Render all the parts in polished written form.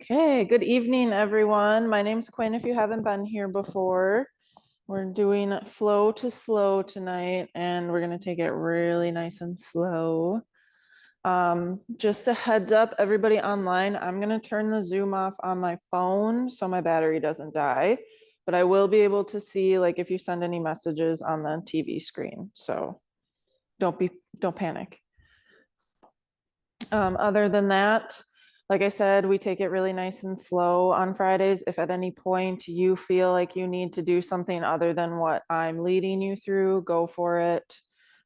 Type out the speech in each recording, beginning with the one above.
Okay, good evening, everyone. My name's Quinn. If you haven't been here before, we're doing flow to slow tonight, and we're going to take it really nice and slow. Just a heads up, everybody online, I'm going to turn the Zoom off on my phone so my battery doesn't die, but I will be able to see like if you send any messages on the TV screen. So don't panic. Other than that, like I said, we take it really nice and slow on Fridays. If at any point you feel like you need to do something other than what I'm leading you through, go for it.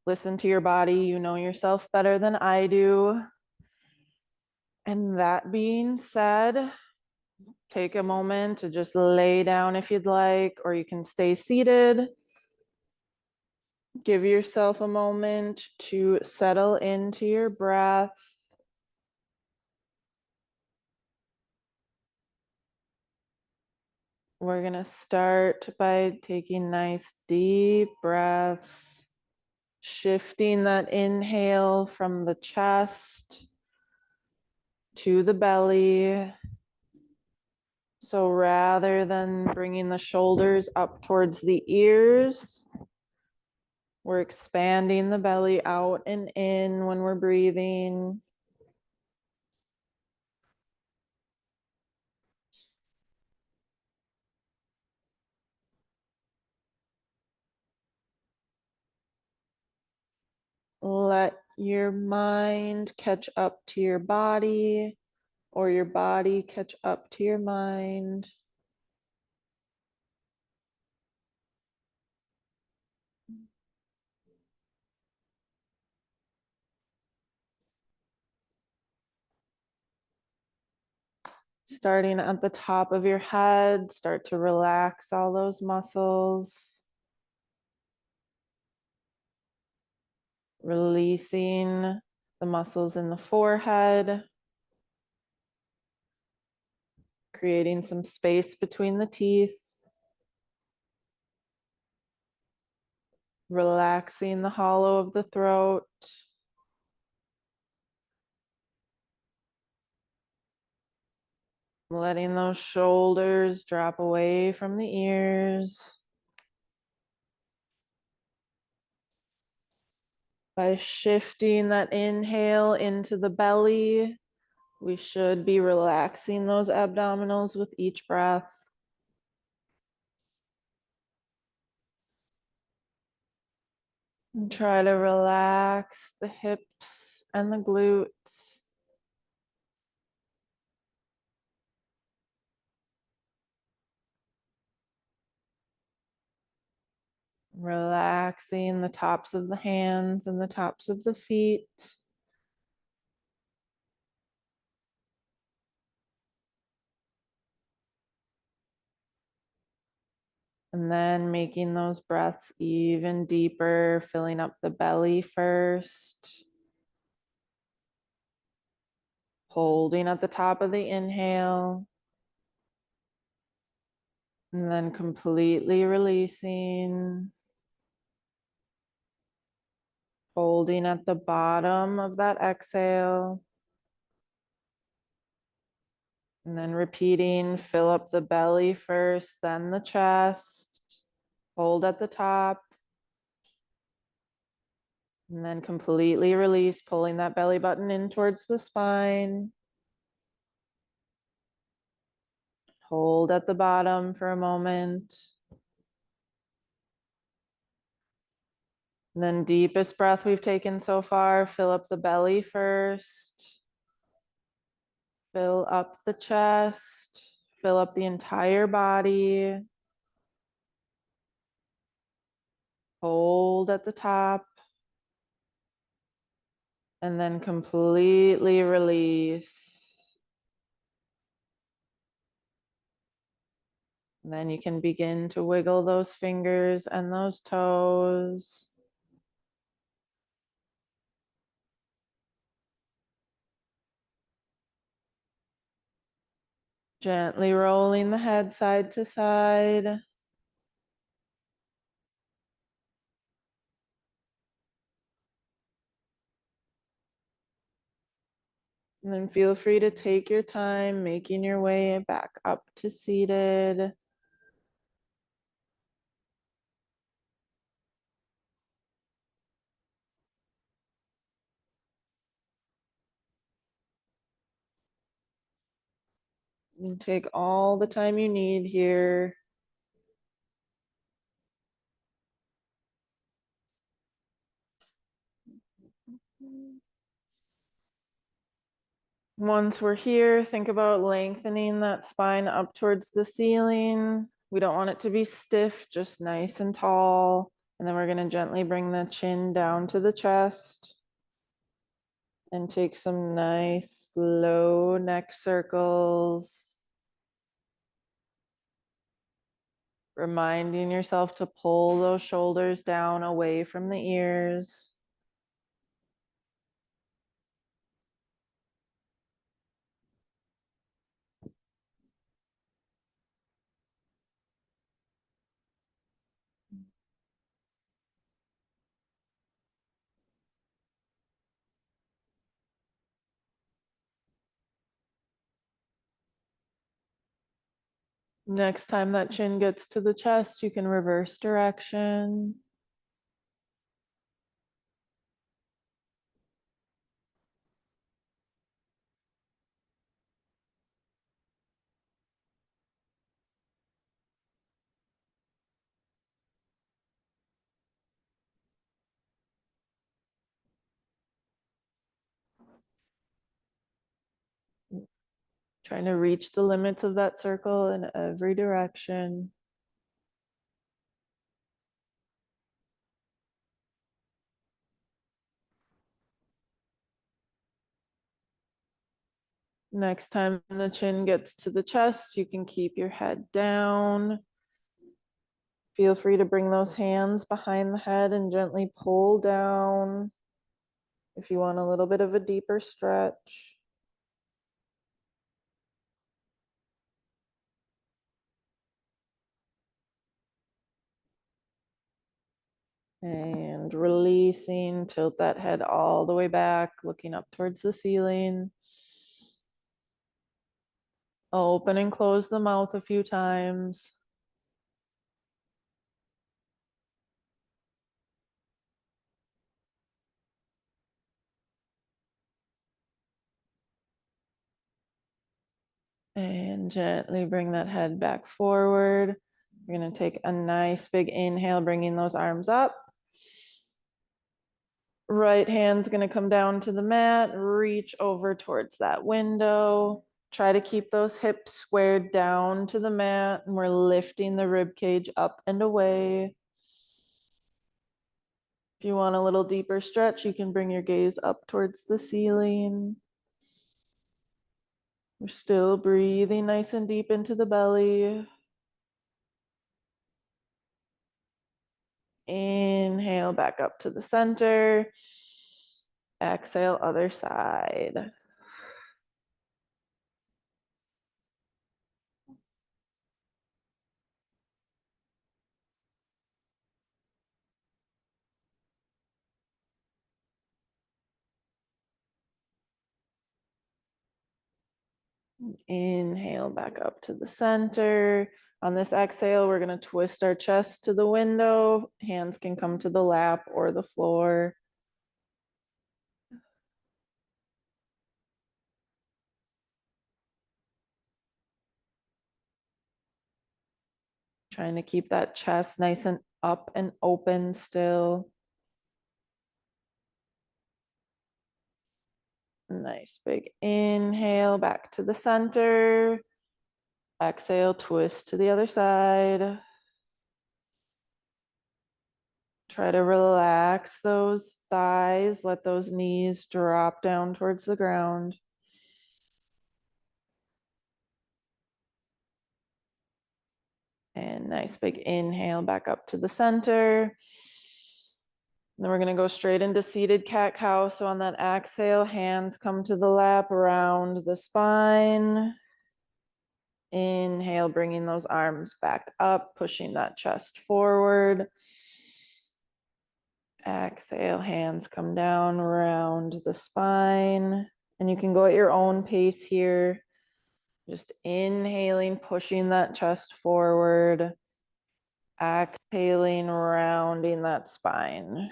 Listen to your body. You know yourself better than I do. And that being said, take a moment to just lay down if you'd like, or you can stay seated. Give yourself a moment to settle into your breath. We're going to start by taking nice deep breaths, shifting that inhale from the chest to the belly. So rather than bringing the shoulders up towards the ears, we're expanding the belly out and in when we're breathing. Let your mind catch up to your body, or your body catch up to your mind. Starting at the top of your head, start to relax all those muscles. Releasing the muscles in the forehead. Creating some space between the teeth. Relaxing the hollow of the throat. Letting those shoulders drop away from the ears. By shifting that inhale into the belly, we should be relaxing those abdominals with each breath. And try to relax the hips and the glutes. Relaxing the tops of the hands and the tops of the feet. And then making those breaths even deeper, filling up the belly first. Holding at the top of the inhale. And then completely releasing. Holding at the bottom of that exhale. And then repeating, fill up the belly first, then the chest. Hold at the top. And then completely release, pulling that belly button in towards the spine. Hold at the bottom for a moment. And then deepest breath we've taken so far, fill up the belly first. Fill up the chest. Fill up the entire body. Hold at the top. And then completely release. And then you can begin to wiggle those fingers and those toes. Gently rolling the head side to side. And then feel free to take your time making your way back up to seated. You take all the time you need here. Once we're here, think about lengthening that spine up towards the ceiling. We don't want it to be stiff, just nice and tall. And then we're going to gently bring the chin down to the chest and take some nice slow neck circles. Reminding yourself to pull those shoulders down away from the ears. Next time that chin gets to the chest, you can reverse direction. Trying to reach the limits of that circle in every direction. Next time the chin gets to the chest, you can keep your head down. Feel free to bring those hands behind the head and gently pull down if you want a little bit of a deeper stretch. And releasing, tilt that head all the way back, looking up towards the ceiling. Open and close the mouth a few times. And gently bring that head back forward. We're going to take a nice big inhale, bringing those arms up. Right hand's going to come down to the mat, reach over towards that window. Try to keep those hips squared down to the mat, and we're lifting the rib cage up and away. If you want a little deeper stretch, you can bring your gaze up towards the ceiling. We're still breathing nice and deep into the belly. Inhale back up to the center. Exhale, other side. Inhale back up to the center. On this exhale, we're going to twist our chest to the window. Hands can come to the lap or the floor. Trying to keep that chest nice and up and open still. Nice big inhale back to the center. Exhale, twist to the other side. Try to relax those thighs. Let those knees drop down towards the ground. And nice big inhale back up to the center. Then we're going to go straight into seated cat cow. So on that exhale, hands come to the lap around the spine. Inhale, bringing those arms back up, pushing that chest forward. Exhale, hands come down around the spine. And you can go at your own pace here. Just inhaling, pushing that chest forward. Exhaling, rounding that spine.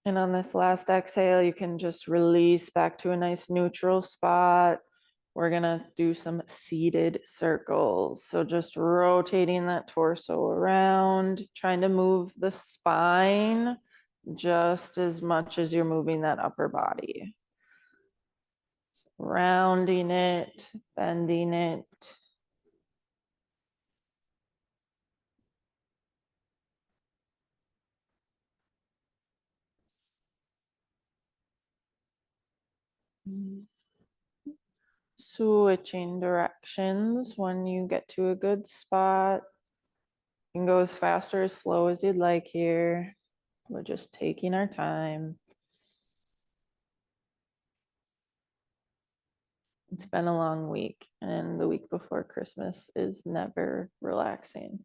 And on this last exhale, you can just release back to a nice neutral spot. We're gonna do some seated circles. So just rotating that torso around, trying to move the spine just as much as you're moving that upper body. Rounding it, bending it. Switching directions when you get to a good spot. You can go as fast or as slow as you'd like here. We're just taking our time. It's been a long week, and the week before Christmas is never relaxing.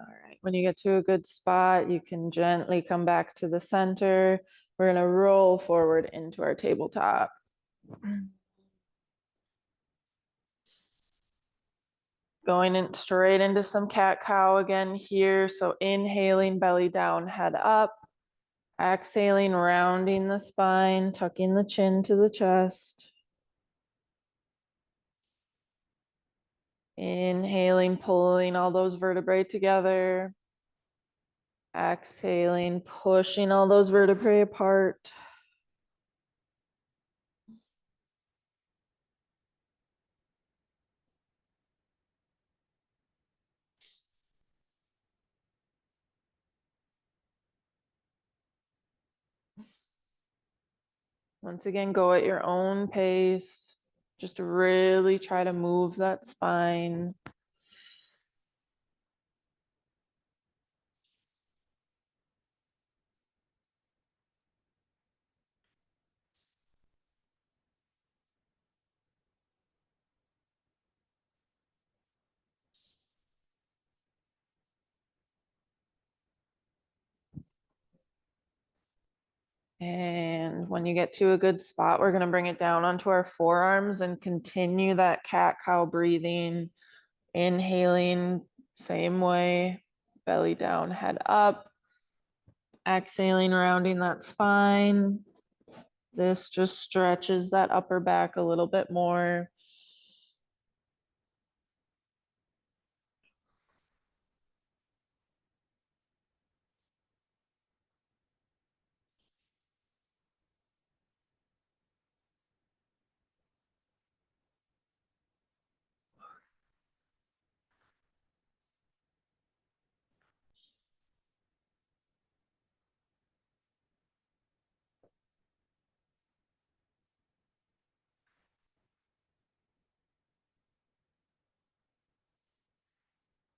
All right, when you get to a good spot, you can gently come back to the center. We're gonna roll forward into our tabletop. Going in straight into some cat-cow again here. So inhaling, belly down, head up. Exhaling, rounding the spine, tucking the chin to the chest. Inhaling, pulling all those vertebrae together. Exhaling, pushing all those vertebrae apart. Once again, go at your own pace. Just really try to move that spine. And when you get to a good spot, we're going to bring it down onto our forearms and continue that cat-cow breathing. Inhaling, same way, belly down, head up. Exhaling, rounding that spine. This just stretches that upper back a little bit more.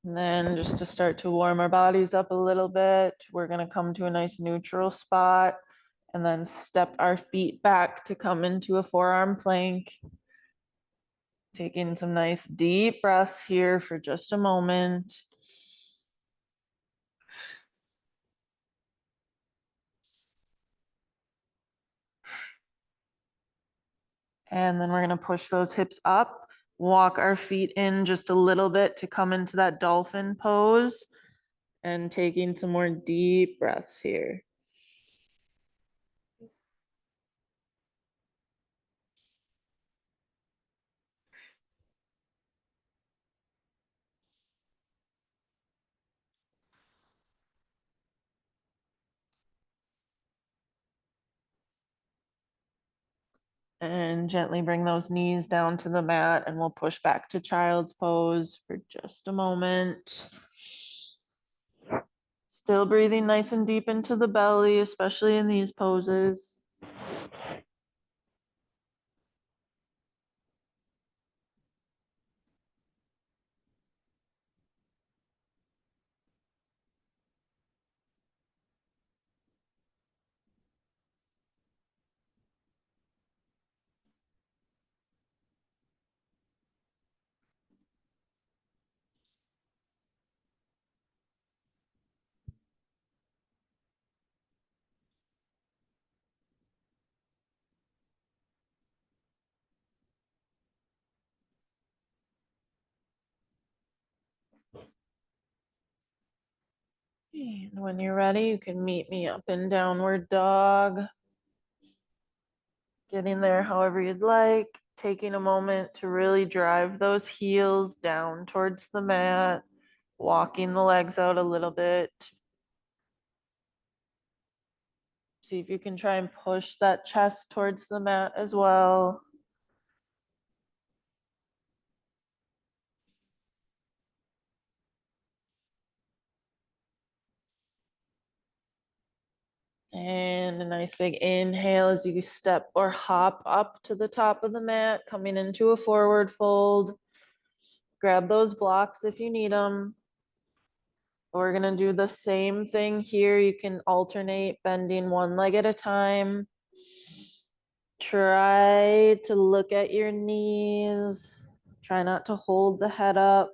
And then just to start to warm our bodies up a little bit, we're going to come to a nice neutral spot and then step our feet back to come into a forearm plank. Taking some nice deep breaths here for just a moment. And then we're going to push those hips up, walk our feet in just a little bit to come into that dolphin pose, and taking some more deep breaths here. And gently bring those knees down to the mat, and we'll push back to child's pose for just a moment. Still breathing nice and deep into the belly, especially in these poses. And when you're ready, you can meet me up in downward dog. Getting there however you'd like, taking a moment to really drive those heels down towards the mat, walking the legs out a little bit. See if you can try and push that chest towards the mat as well. And a nice big inhale as you step or hop up to the top of the mat, coming into a forward fold. Grab those blocks if you need them. We're gonna do the same thing here. You can alternate bending one leg at a time. Try to look at your knees. Try not to hold the head up.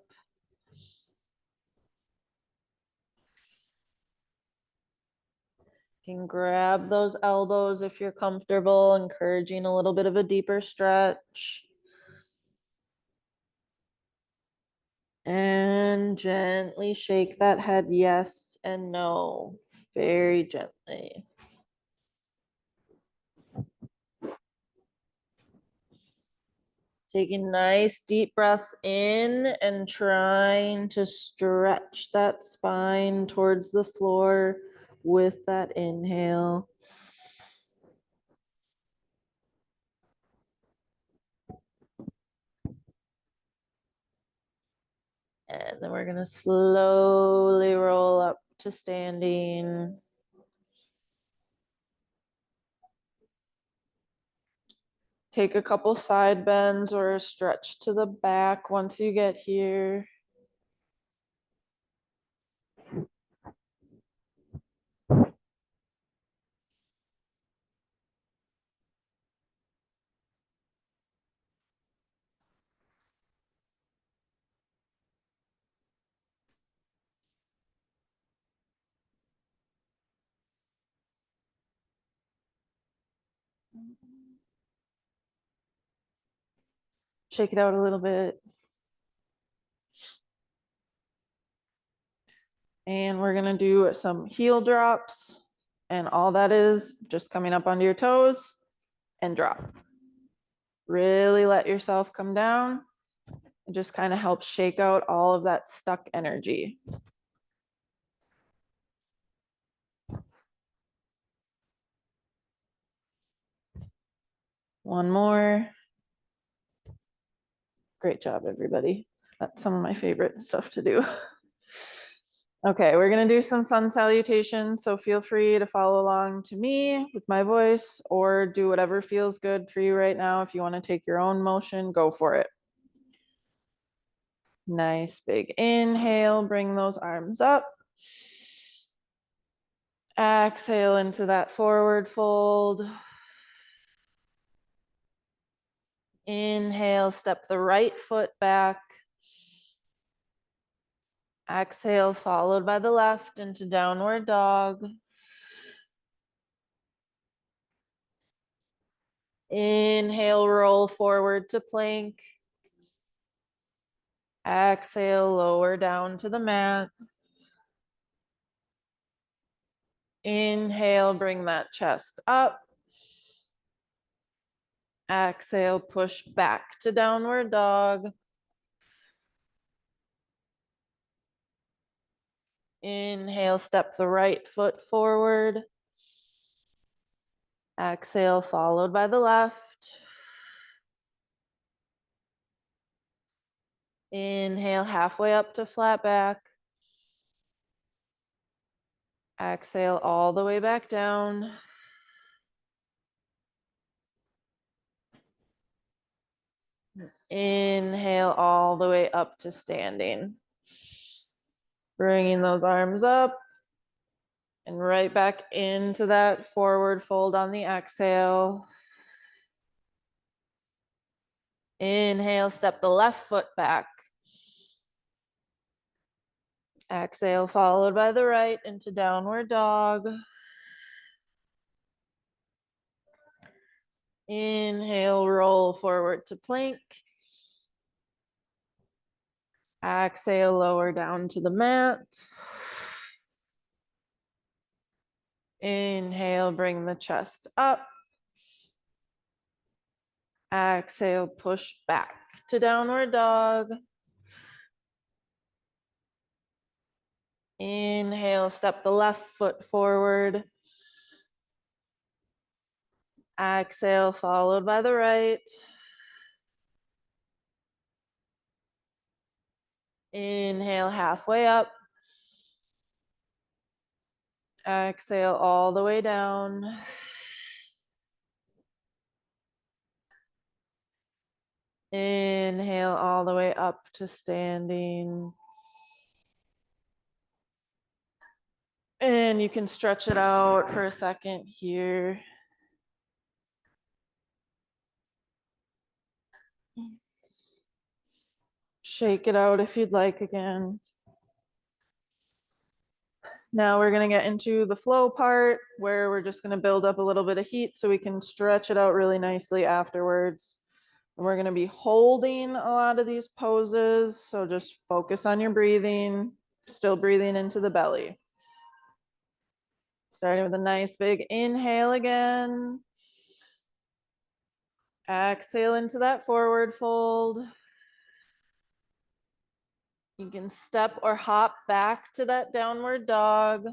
You can grab those elbows if you're comfortable, encouraging a little bit of a deeper stretch. And gently shake that head yes and no, very gently. Taking nice deep breaths in and trying to stretch that spine towards the floor with that inhale. And then we're gonna slowly roll up to standing. Take a couple side bends or a stretch to the back once you get here. Shake it out a little bit. And we're gonna do some heel drops. And all that is just coming up onto your toes and drop. Really let yourself come down. It just kind of helps shake out all of that stuck energy. One more. Great job, everybody. That's some of my favorite stuff to do. Okay, we're gonna do some sun salutations, so feel free to follow along to me with my voice or do whatever feels good for you right now. If you wanna take your own motion, go for it. Nice big inhale, bring those arms up. Exhale into that forward fold. Inhale, step the right foot back. Exhale, followed by the left into downward dog. Inhale, roll forward to plank. Exhale, lower down to the mat. Inhale, bring that chest up. Exhale, push back to downward dog. Inhale, step the right foot forward. Exhale, followed by the left. Inhale, halfway up to flat back. Exhale all the way back down. Inhale all the way up to standing. Bringing those arms up and right back into that forward fold on the exhale. Inhale, step the left foot back. Exhale, followed by the right into downward dog. Inhale, roll forward to plank. Exhale, lower down to the mat. Inhale, bring the chest up. Exhale, push back to downward dog. Inhale, step the left foot forward. Exhale, followed by the right. Inhale, halfway up. Exhale all the way down. Inhale all the way up to standing. And you can stretch it out for a second here. Shake it out if you'd like again. Now we're going to get into the flow part where we're just going to build up a little bit of heat so we can stretch it out really nicely afterwards. And we're going to be holding a lot of these poses. So just focus on your breathing, still breathing into the belly. Starting with a nice big inhale again. Exhale into that forward fold. You can step or hop back to that downward dog.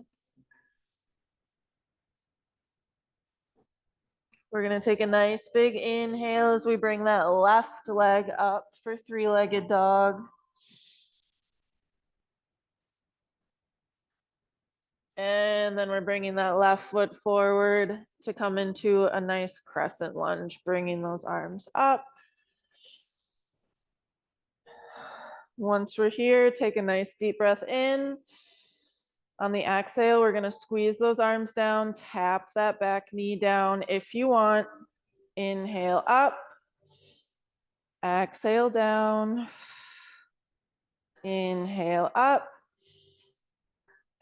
We're going to take a nice big inhale as we bring that left leg up for three-legged dog. And then we're bringing that left foot forward to come into a nice crescent lunge, bringing those arms up. Once we're here, take a nice deep breath in. On the exhale, we're going to squeeze those arms down, tap that back knee down if you want. Inhale up, exhale down, inhale up,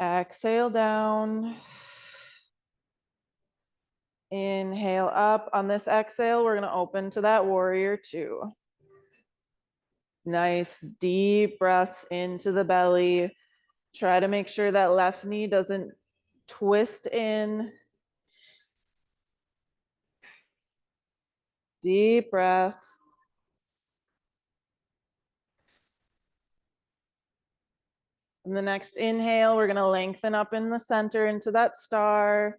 exhale down, inhale up. On this exhale, we're going to open to that warrior two. Nice deep breaths into the belly. Try to make sure that left knee doesn't twist in. Deep breath. On the next inhale, we're going to lengthen up in the center into that star.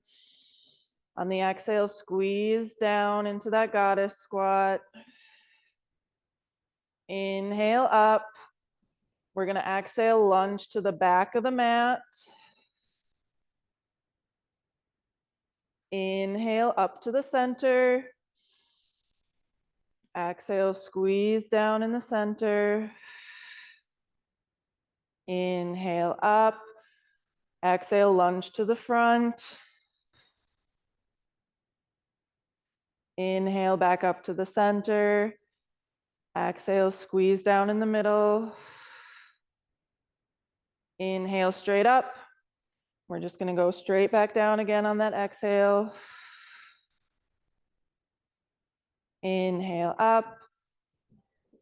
On the exhale, squeeze down into that goddess squat. Inhale up. We're going to exhale, lunge to the back of the mat. Inhale up to the center. Exhale, squeeze down in the center. Inhale up. Exhale, lunge to the front. Inhale back up to the center. Exhale, squeeze down in the middle. Inhale straight up. We're just going to go straight back down again on that exhale. Inhale up.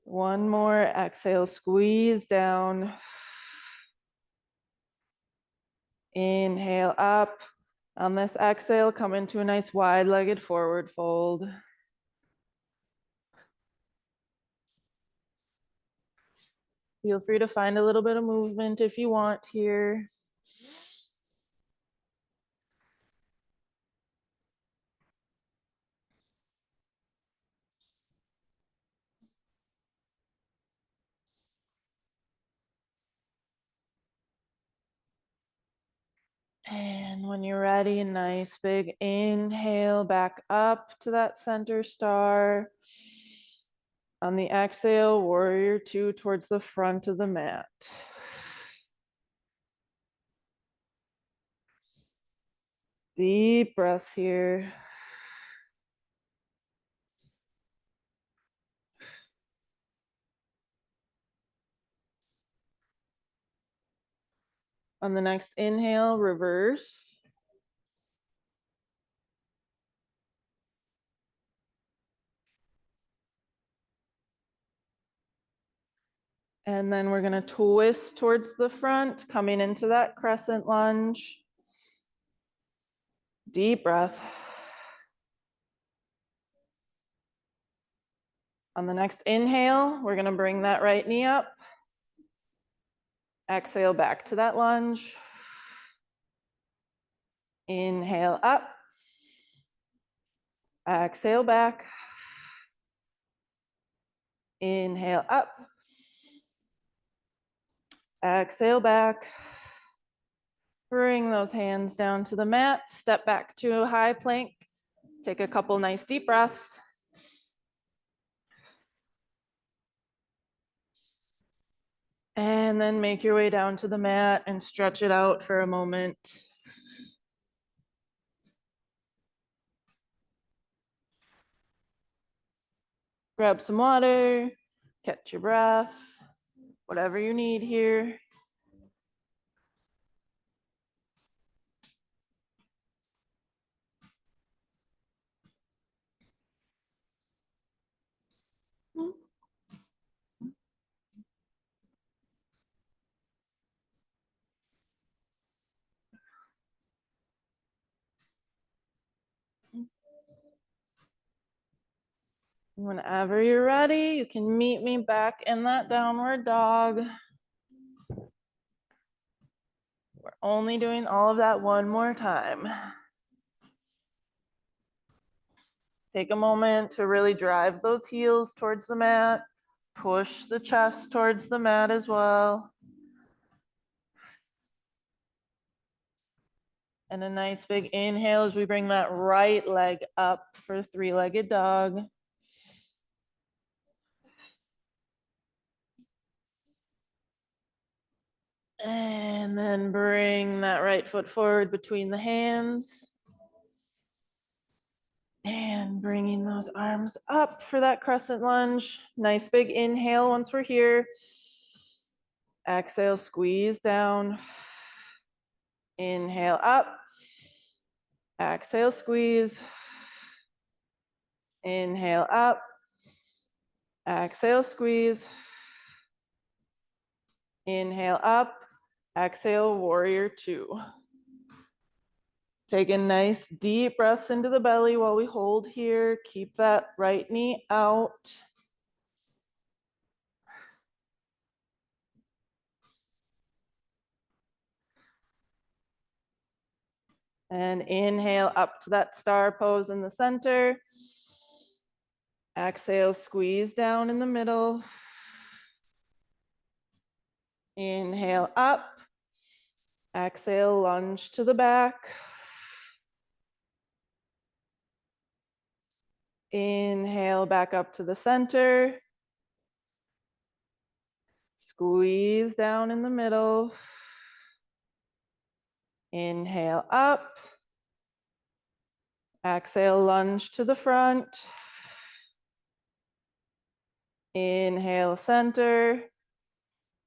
One more. Exhale, squeeze down. Inhale up. On this exhale, come into a nice wide-legged forward fold. Feel free to find a little bit of movement if you want here. And when you're ready, a nice big inhale back up to that center star. On the exhale, warrior two towards the front of the mat. Deep breaths here. On the next inhale, reverse. And then we're gonna twist towards the front, coming into that crescent lunge. Deep breath. On the next inhale, we're gonna bring that right knee up. Exhale back to that lunge. Inhale up. Exhale back. Inhale up. Exhale back. Bring those hands down to the mat. Step back to a high plank. Take a couple nice deep breaths. And then make your way down to the mat and stretch it out for a moment. Grab some water, catch your breath, whatever you need here. Whenever you're ready, you can meet me back in that downward dog. We're only doing all of that one more time. Take a moment to really drive those heels towards the mat. Push the chest towards the mat as well. And a nice big inhale as we bring that right leg up for three-legged dog. And then bring that right foot forward between the hands. And bringing those arms up for that crescent lunge. Nice big inhale once we're here. Exhale, squeeze down. Inhale up. Exhale, squeeze. Inhale up. Exhale, squeeze. Inhale up. Exhale, warrior two. Take a nice deep breaths into the belly while we hold here. Keep that right knee out. And inhale up to that star pose in the center. Exhale, squeeze down in the middle. Inhale up. Exhale, lunge to the back. Inhale back up to the center. Squeeze down in the middle. Inhale up. Exhale, lunge to the front. Inhale, center.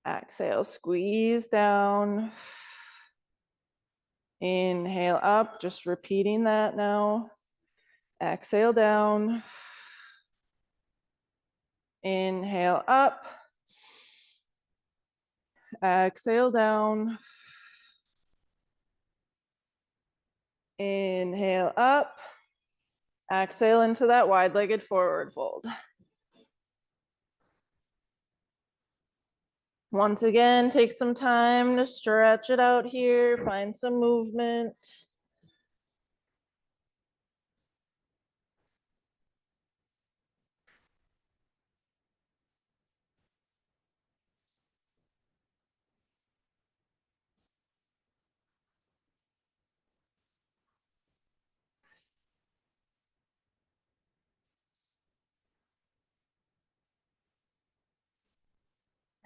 Exhale, squeeze down. Inhale up, just repeating that now. Exhale down. Inhale up. Exhale down. Inhale up. Exhale into that wide-legged forward fold. Once again, take some time to stretch it out here, find some movement.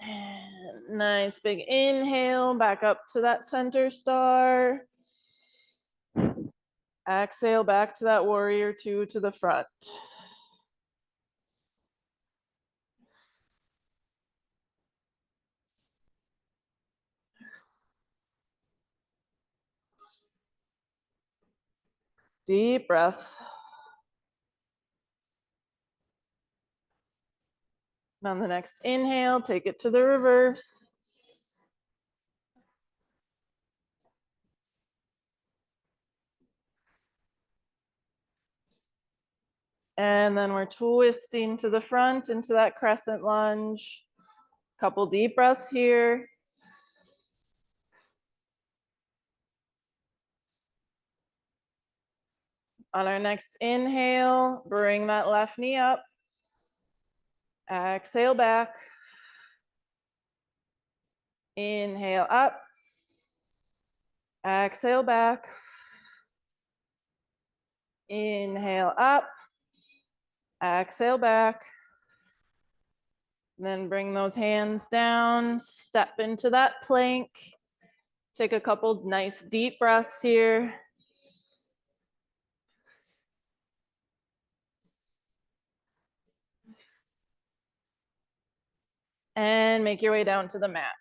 And nice big inhale, back up to that center star. Exhale back to that warrior two to the front. Deep breaths. And on the next inhale, take it to the reverse. And then we're twisting to the front into that crescent lunge. Couple deep breaths here. On our next inhale, bring that left knee up. Exhale back. Inhale up. Exhale back. Inhale up. Exhale back. Then bring those hands down. Step into that plank. Take a couple nice deep breaths here. And make your way down to the mat.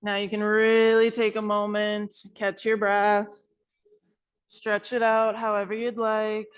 Now you can really take a moment, catch your breath, stretch it out however you'd like.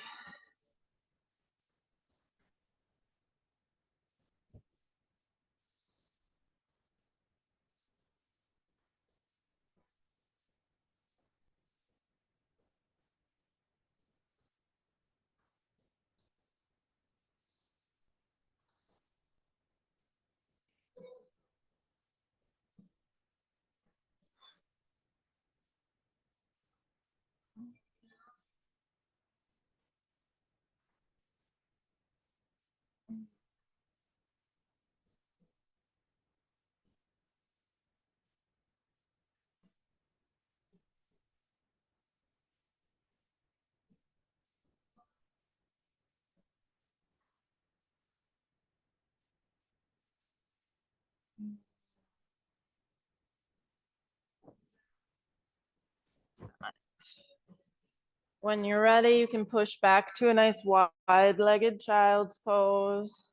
When you're ready, you can push back to a nice wide-legged child's pose.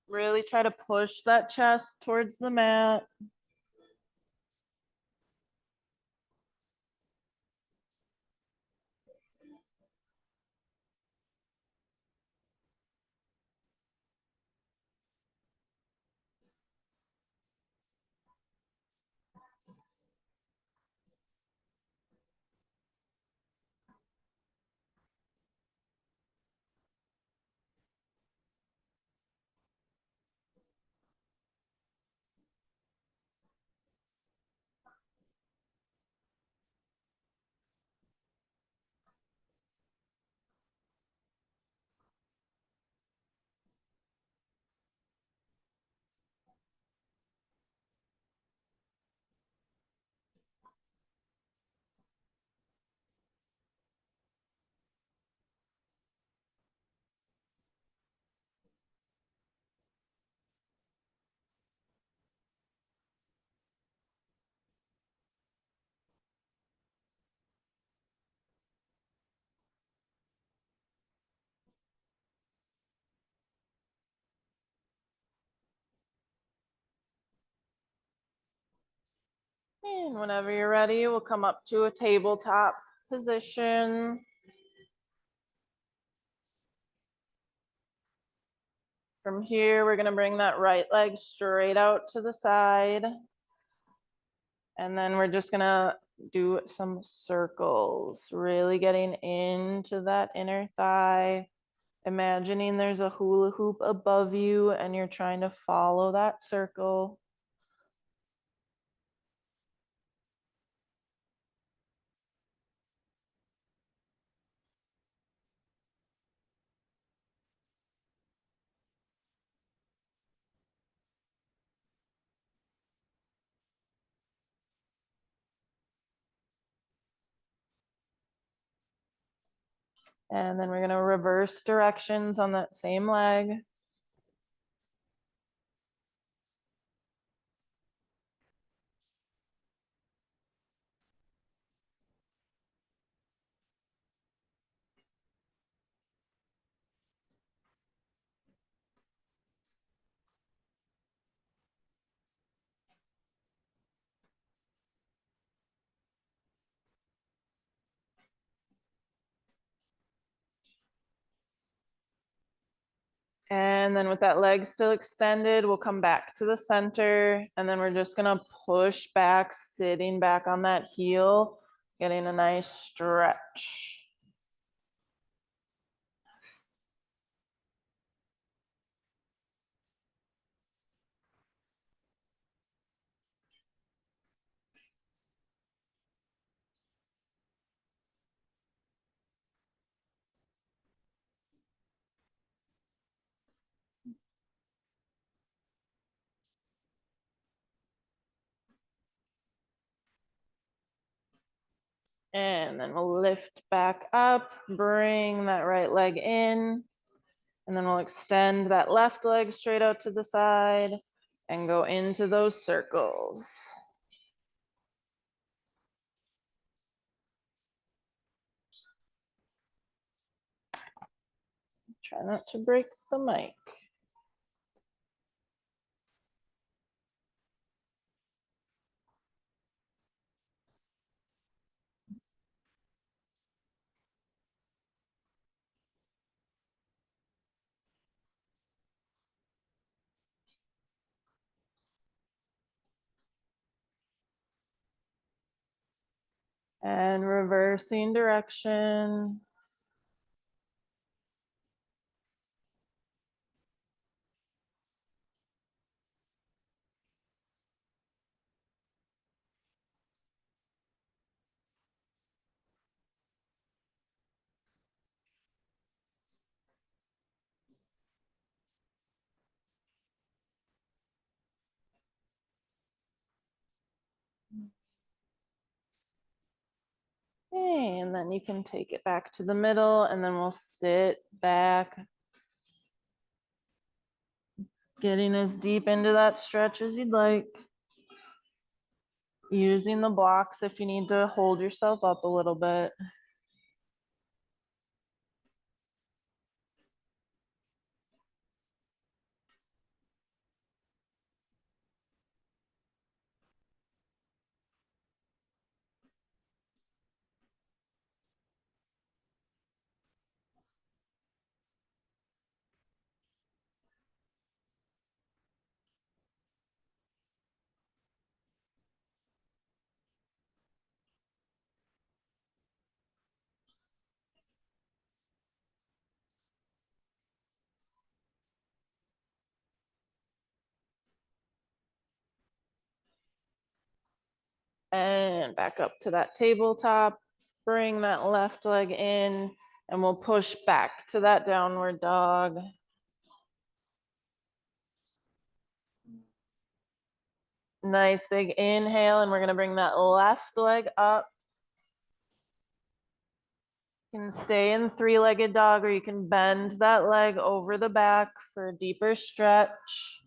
Really try to push that chest towards the mat. And whenever you're ready, we'll come up to a tabletop position. From here, we're gonna bring that right leg straight out to the side. And then we're just gonna do some circles, really getting into that inner thigh. Imagining there's a hula hoop above you and you're trying to follow that circle. And then we're gonna reverse directions on that same leg. And then with that leg still extended, we'll come back to the center, and then we're just gonna push back, sitting back on that heel, getting a nice stretch. And then we'll lift back up, bring that right leg in, and then we'll extend that left leg straight out to the side and go into those circles. Try not to break the mic. And reversing direction. Okay, and then you can take it back to the middle, and then we'll sit back, getting as deep into that stretch as you'd like. Using the blocks if you need to hold yourself up a little bit. And back up to that tabletop. Bring that left leg in, and we'll push back to that downward dog. Nice big inhale, and we're gonna bring that left leg up. You can stay in three-legged dog, or you can bend that leg over the back for a deeper stretch.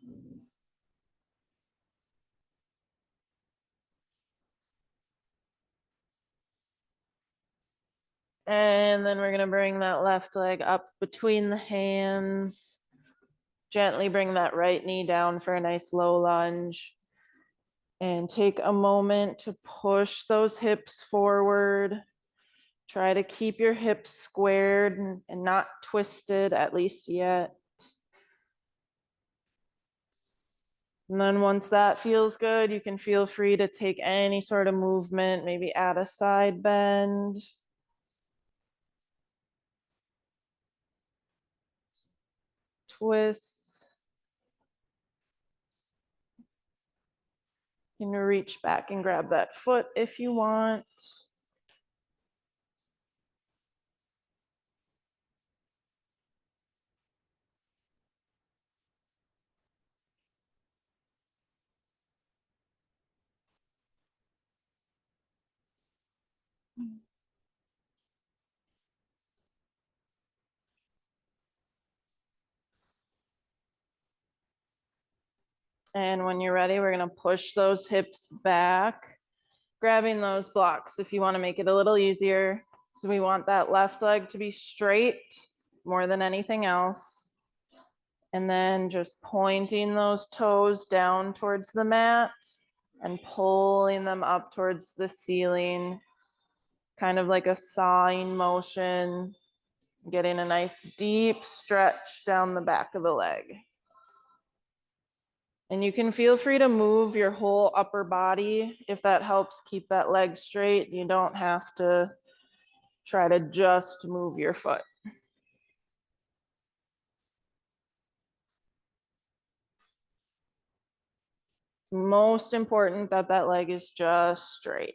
And then we're gonna bring that left leg up between the hands. Gently bring that right knee down for a nice low lunge. And take a moment to push those hips forward. Try to keep your hips squared and not twisted, at least yet. And then once that feels good, you can feel free to take any sort of movement, maybe add a side bend. Twists. You can reach back and grab that foot if you want. And when you're ready, we're gonna push those hips back, grabbing those blocks if you wanna make it a little easier. So we want that left leg to be straight more than anything else. And then just pointing those toes down towards the mat and pulling them up towards the ceiling, kind of like a sawing motion. Getting a nice deep stretch down the back of the leg. And you can feel free to move your whole upper body if that helps keep that leg straight. You don't have to try to just move your foot. It's most important that that leg is just straight.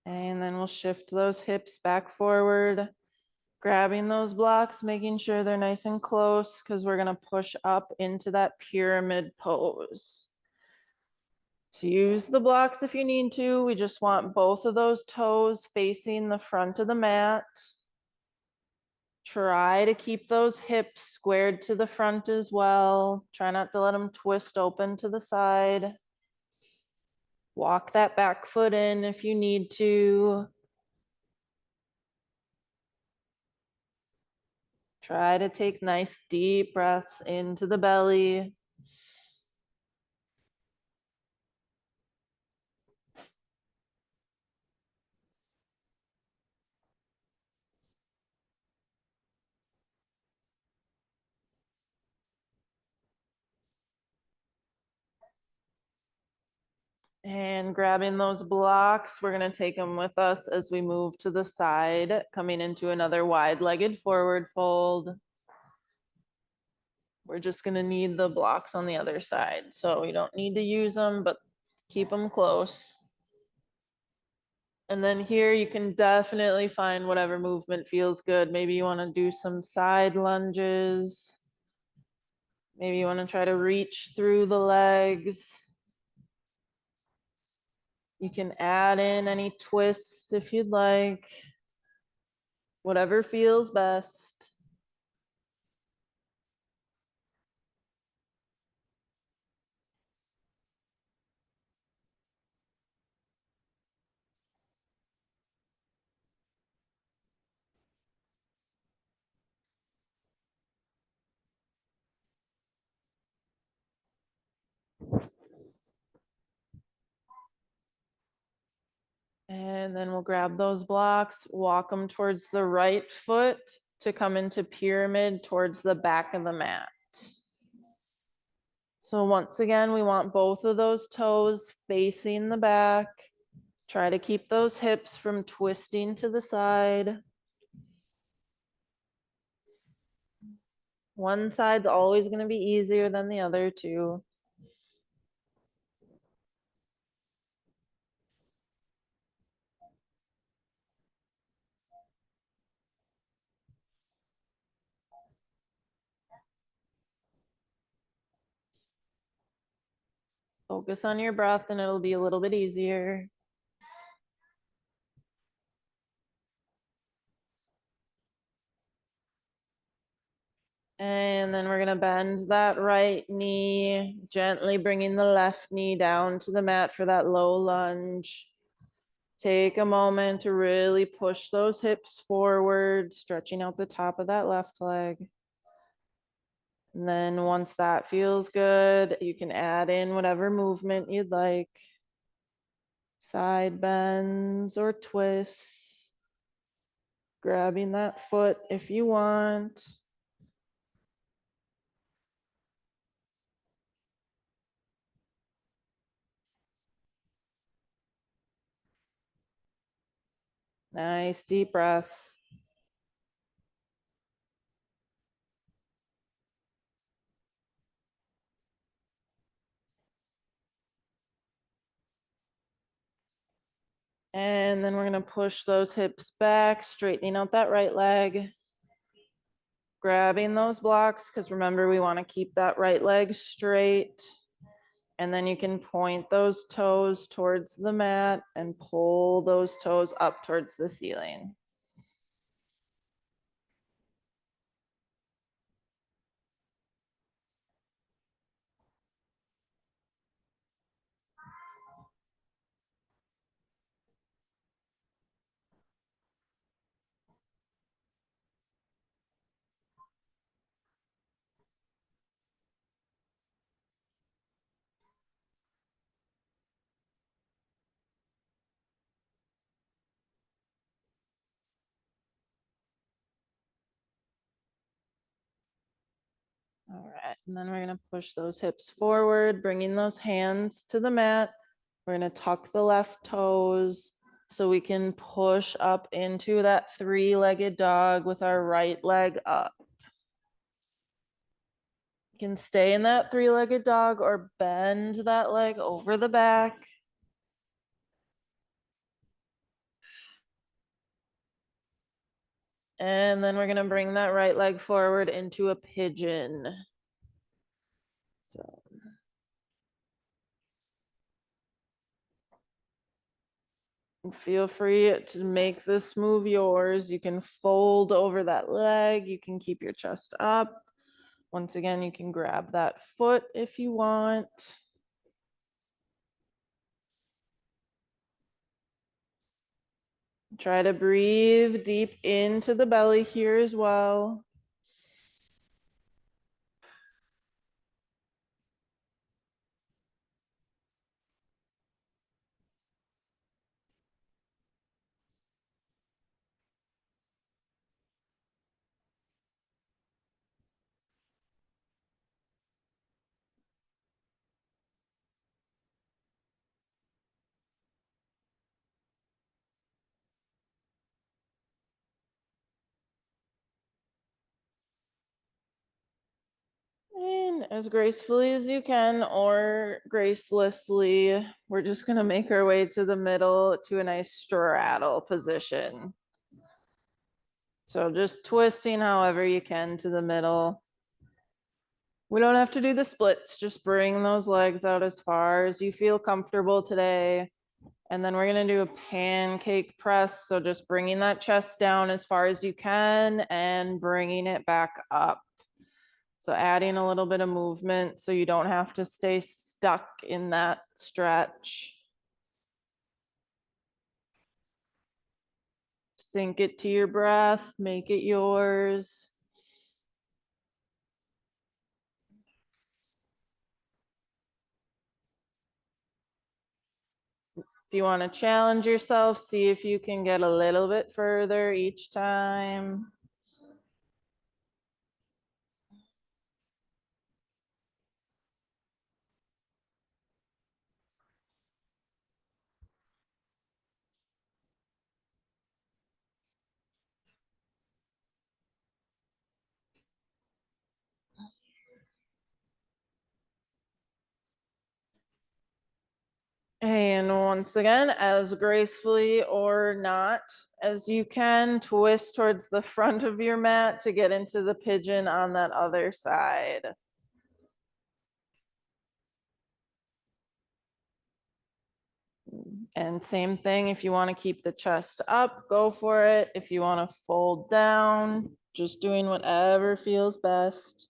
And then we'll shift those hips back forward, grabbing those blocks, making sure they're nice and close because we're going to push up into that pyramid pose. So use the blocks if you need to. We just want both of those toes facing the front of the mat. Try to keep those hips squared to the front as well. Try not to let them twist open to the side. Walk that back foot in if you need to. Try to take nice deep breaths into the belly. And grabbing those blocks, we're going to take them with us as we move to the side, coming into another wide-legged forward fold. We're just going to need the blocks on the other side. So you don't need to use them, but keep them close. And then here you can definitely find whatever movement feels good. Maybe you want to do some side lunges. Maybe you want to try to reach through the legs. You can add in any twists if you'd like. Whatever feels best. And then we'll grab those blocks, walk them towards the right foot to come into pyramid towards the back of the mat. So once again, we want both of those toes facing the back. Try to keep those hips from twisting to the side. One side's always going to be easier than the other too. Focus on your breath and it'll be a little bit easier. And then we're going to bend that right knee, gently bringing the left knee down to the mat for that low lunge. Take a moment to really push those hips forward, stretching out the top of that left leg. And then once that feels good, you can add in whatever movement you'd like. Side bends or twists. Grabbing that foot if you want. Nice deep breaths. And then we're going to push those hips back, straightening out that right leg. Grabbing those blocks, because remember, we want to keep that right leg straight. And then you can point those toes towards the mat and pull those toes up towards the ceiling. And then we're gonna push those hips forward, bringing those hands to the mat. We're gonna tuck the left toes so we can push up into that three-legged dog with our right leg up. You can stay in that three-legged dog or bend that leg over the back. And then we're gonna bring that right leg forward into a pigeon. So feel free to make this move yours. You can fold over that leg. You can keep your chest up. Once again, you can grab that foot if you want. Try to breathe deep into the belly here as well. And as gracefully as you can or gracelessly, we're just gonna make our way to the middle to a nice straddle position. So just twisting however you can to the middle. We don't have to do the splits, just bring those legs out as far as you feel comfortable today. And then we're gonna do a pancake press. So just bringing that chest down as far as you can and bringing it back up. So adding a little bit of movement so you don't have to stay stuck in that stretch. Sink it to your breath, make it yours. If you want to challenge yourself, see if you can get a little bit further each time. And once again, as gracefully or not as you can, twist towards the front of your mat to get into the pigeon on that other side. And same thing, if you want to keep the chest up, go for it. If you want to fold down, just doing whatever feels best.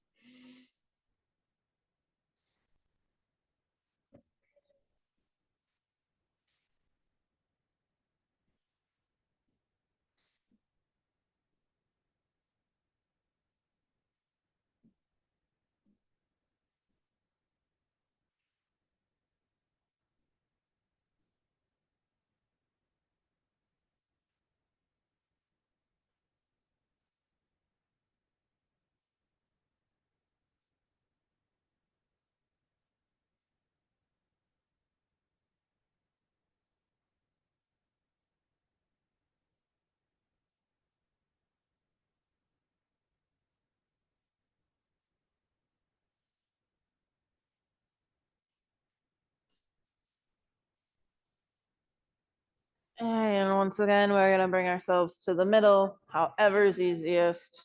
And once again, we're going to bring ourselves to the middle, however is easiest.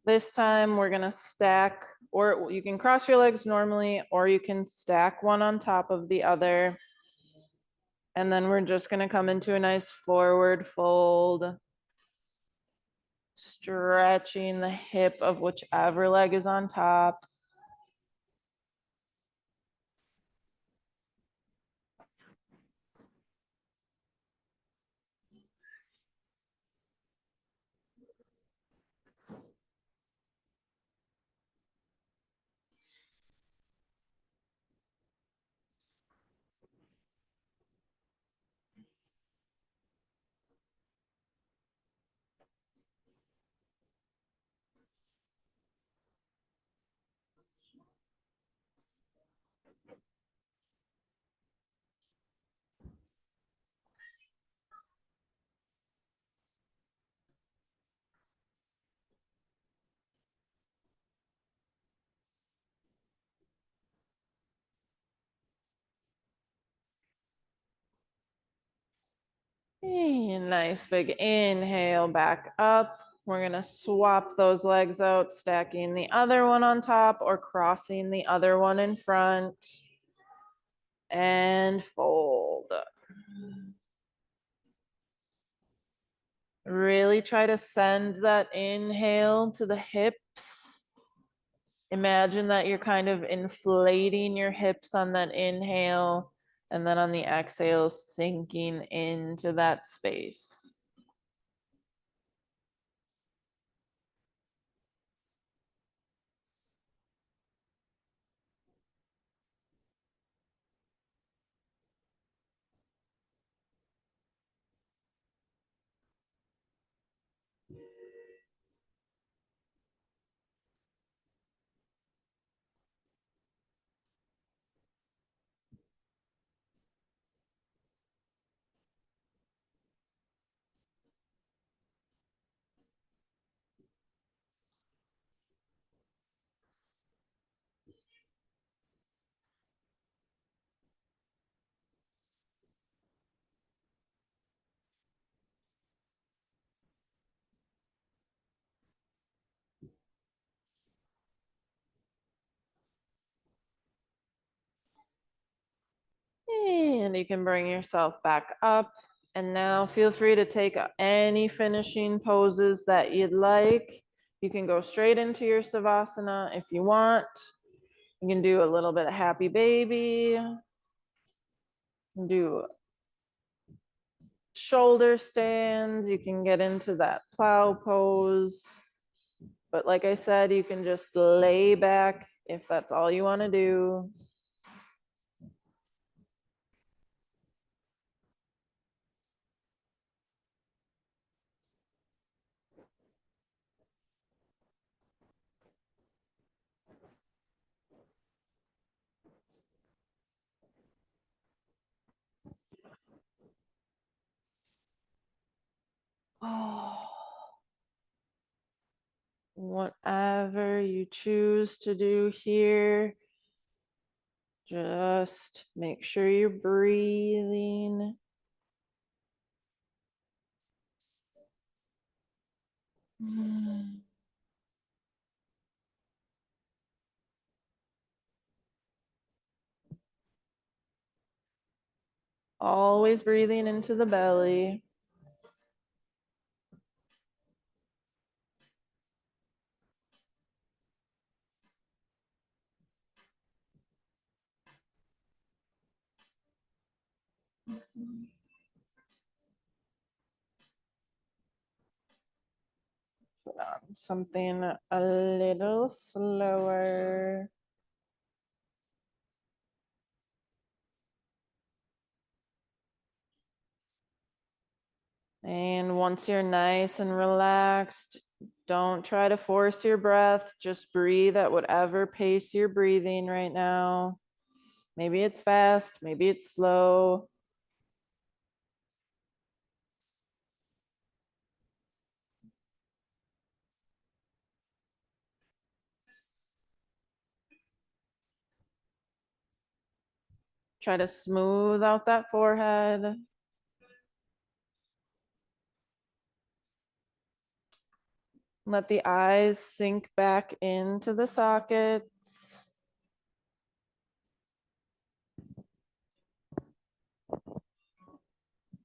This time we're going to stack, or you can cross your legs normally, or you can stack one on top of the other. And then we're just going to come into a nice forward fold, stretching the hip of whichever leg is on top. Nice big inhale back up. We're gonna swap those legs out, stacking the other one on top or crossing the other one in front. And fold. Really try to send that inhale to the hips. Imagine that you're kind of inflating your hips on that inhale, and then on the exhale, sinking into that space. And you can bring yourself back up. And now feel free to take any finishing poses that you'd like. You can go straight into your Savasana if you want. You can do a little bit of happy baby. Do shoulder stands. You can get into that plow pose. But like I said, you can just lay back if that's all you want to do. Oh, whatever you choose to do here, just make sure you're breathing. Always breathing into the belly. Put on something a little slower. And once you're nice and relaxed, don't try to force your breath. Just breathe at whatever pace you're breathing right now. Maybe it's fast, maybe it's slow. Try to smooth out that forehead. Let the eyes sink back into the sockets.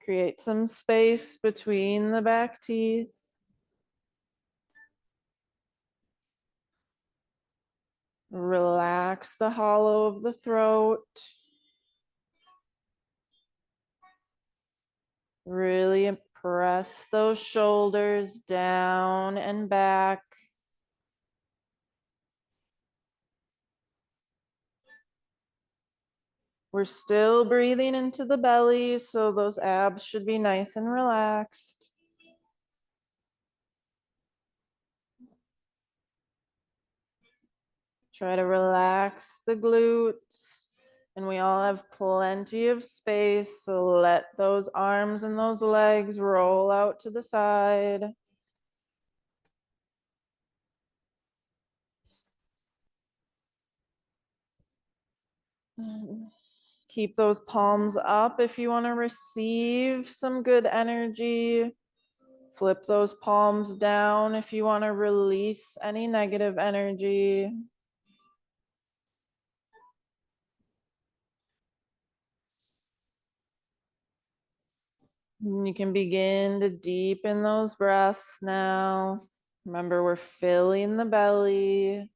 Create some space between the back teeth. Relax the hollow of the throat. Really press those shoulders down and back. We're still breathing into the belly, so those abs should be nice and relaxed. Try to relax the glutes. And we all have plenty of space, so let those arms and those legs roll out to the side. Keep those palms up if you want to receive some good energy. Flip those palms down if you want to release any negative energy. And you can begin to deepen those breaths now. Remember, we're filling the belly,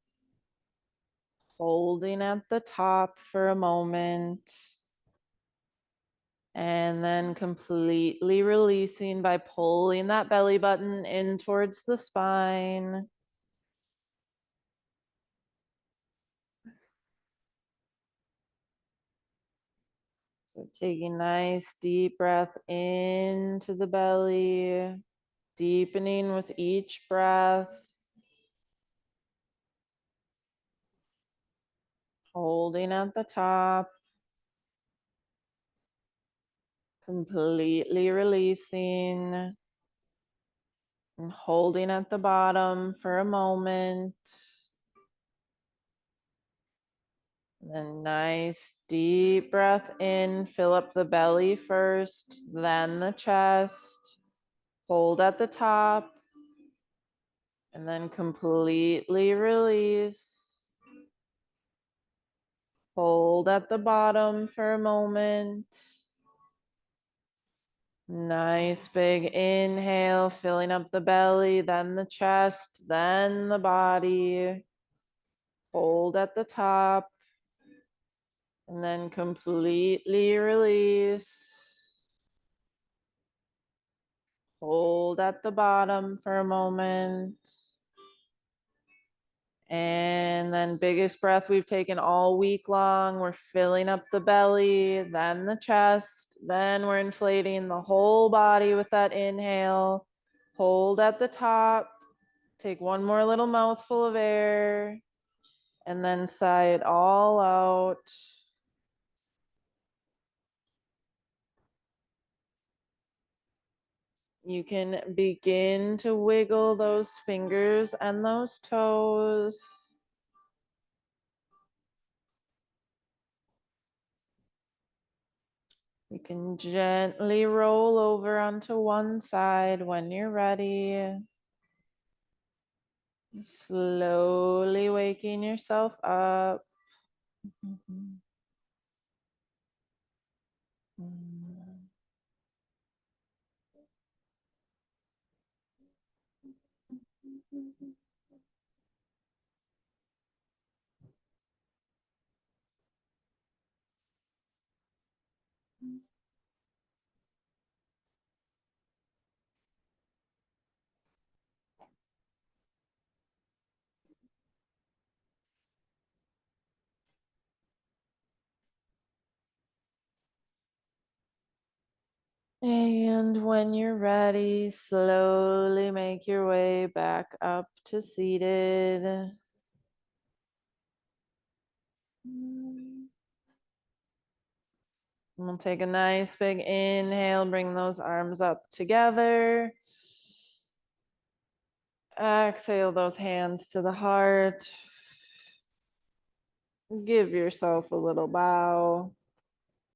holding at the top for a moment, and then completely releasing by pulling that belly button in towards the spine. So taking nice deep breath into the belly, deepening with each breath, holding at the top, completely releasing, and holding at the bottom for a moment. Then nice deep breath in, fill up the belly first, then the chest. Hold at the top, and then completely release. Hold at the bottom for a moment. Nice big inhale, filling up the belly, then the chest, then the body. Hold at the top, and then completely release. Hold at the bottom for a moment. And then biggest breath we've taken all week long. We're filling up the belly, then the chest, then we're inflating the whole body with that inhale. Hold at the top. Take one more little mouthful of air, and then sigh it all out. You can begin to wiggle those fingers and those toes. You can gently roll over onto one side when you're ready. Slowly waking yourself up. And when you're ready, slowly make your way back up to seated. And we'll take a nice big inhale, bring those arms up together. Exhale those hands to the heart. Give yourself a little bow.